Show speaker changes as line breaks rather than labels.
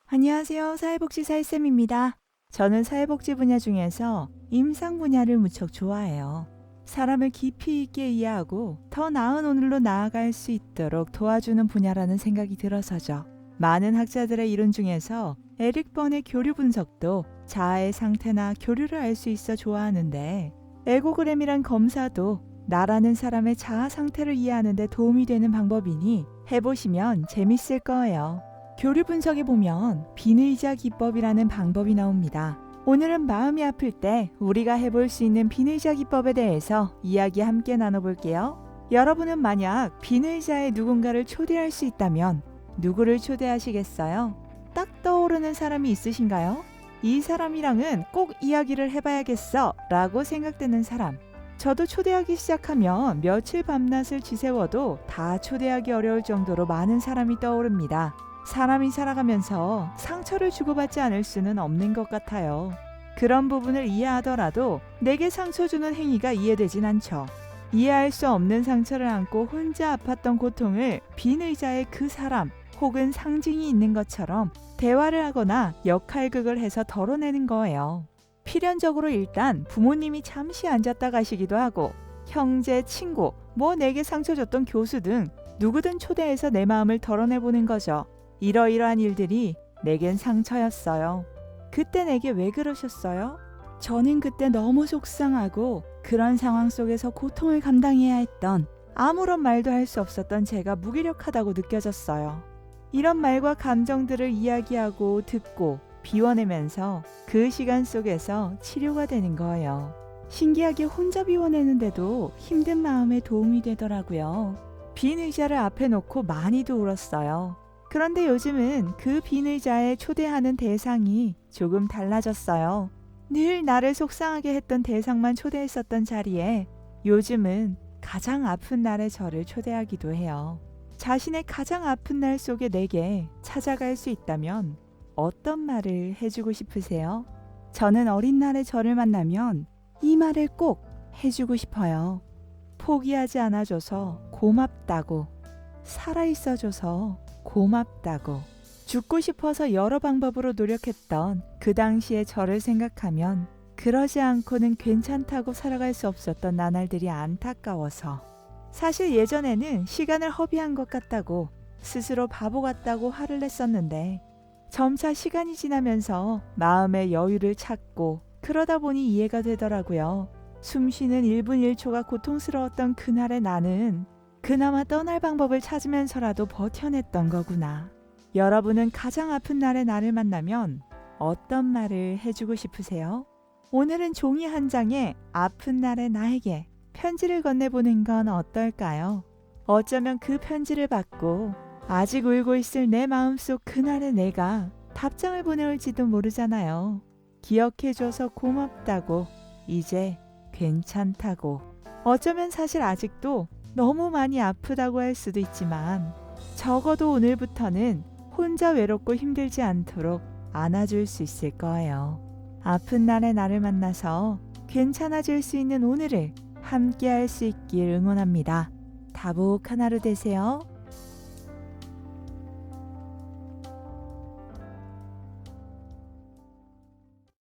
안녕하세요. 사회복지사의쌤입니다. 저는 사회복지 분야 중에서 임상 분야를 무척 좋아해요. 사람을 깊이 있게 이해하고 더 나은 오늘로 나아갈 수 있도록 도와주는 분야라는 생각이 들어서죠. 많은 학자들의 이론 중에서 에릭 번의 교류 분석도 자아의 상태나 교류를 알 수 있어 좋아하는데, 에고그램이란 검사도 나라는 사람의 자아 상태를 이해하는 데 도움이 되는 방법이니 해보시면 재밌을 거예요. 교류 분석에 보면 비의자 기법이라는 방법이 나옵니다. 오늘은 마음이 아플 때 우리가 해볼 수 있는 비의자 기법에 대해서 이야기 함께 나눠볼게요. 여러분은 만약 비의자의 누군가를 초대할 수 있다면 누구를 초대하시겠어요? 딱 떠오르는 사람이 있으신가요? 이 사람이랑은 꼭 이야기를 해봐야겠어 라고 생각되는 사람. 저도 초대하기 시작하면 며칠 밤낮을 지새워도 다 초대하기 어려울 정도로 많은 사람이 떠오릅니다. 사람이 살아가면서 상처를 주고받지 않을 수는 없는 것 같아요. 그런 부분을 이해하더라도 내게 상처 주는 행위가 이해되진 않죠. 이해할 수 없는 상처를 안고 혼자 아팠던 고통을 빈의자의 그 사람 혹은 상징이 있는 것처럼 대화를 하거나 역할극을 해서 덜어내는 거예요. 필연적으로 일단 부모님이 잠시 앉았다 가시기도 하고, 형제, 친구, 내게 상처 줬던 교수 등 누구든 초대해서 내 마음을 덜어내보는 거죠. 이러이러한 일들이 내겐 상처였어요. 그때 내게 왜 그러셨어요? 저는 그때 너무 속상하고 그런 상황 속에서 고통을 감당해야 했던, 아무런 말도 할 수 없었던 제가 무기력하다고 느껴졌어요. 이런 말과 감정들을 이야기하고 듣고 비워내면서 그 시간 속에서 치료가 되는 거예요. 신기하게 혼자 비워내는데도 힘든 마음에 도움이 되더라고요. 빈 의자를 앞에 놓고 많이도 울었어요. 그런데 요즘은 그 빈 의자에 초대하는 대상이 조금 달라졌어요. 늘 나를 속상하게 했던 대상만 초대했었던 자리에 요즘은 가장 아픈 날의 저를 초대하기도 해요. 자신의 가장 아픈 날 속에 내게 찾아갈 수 있다면 어떤 말을 해주고 싶으세요? 저는 어린 날의 저를 만나면 이 말을 꼭 해주고 싶어요. 포기하지 않아줘서 고맙다고, 살아있어줘서 고맙다고. 죽고 싶어서 여러 방법으로 노력했던 그 당시의 저를 생각하면 그러지 않고는 괜찮다고 살아갈 수 없었던 나날들이 안타까워서, 사실 예전에는 시간을 허비한 것 같다고, 스스로 바보 같다고 화를 냈었는데 점차 시간이 지나면서 마음의 여유를 찾고 그러다 보니 이해가 되더라고요. 숨쉬는 1분 1초가 고통스러웠던 그날의 나는 그나마 떠날 방법을 찾으면서라도 버텨냈던 거구나. 여러분은 가장 아픈 날의 나를 만나면 어떤 말을 해주고 싶으세요? 오늘은 종이 한 장에 아픈 날의 나에게 편지를 건네보는 건 어떨까요? 어쩌면 그 편지를 받고 아직 울고 있을 내 마음속 그날의 내가 답장을 보내올지도 모르잖아요. 기억해줘서 고맙다고, 이제 괜찮다고. 어쩌면 사실 아직도 너무 많이 아프다고 할 수도 있지만 적어도 오늘부터는 혼자 외롭고 힘들지 않도록 안아줄 수 있을 거예요. 아픈 날의 나를 만나서 괜찮아질 수 있는 오늘을 함께 할 수 있길 응원합니다. 다복한 하루 되세요.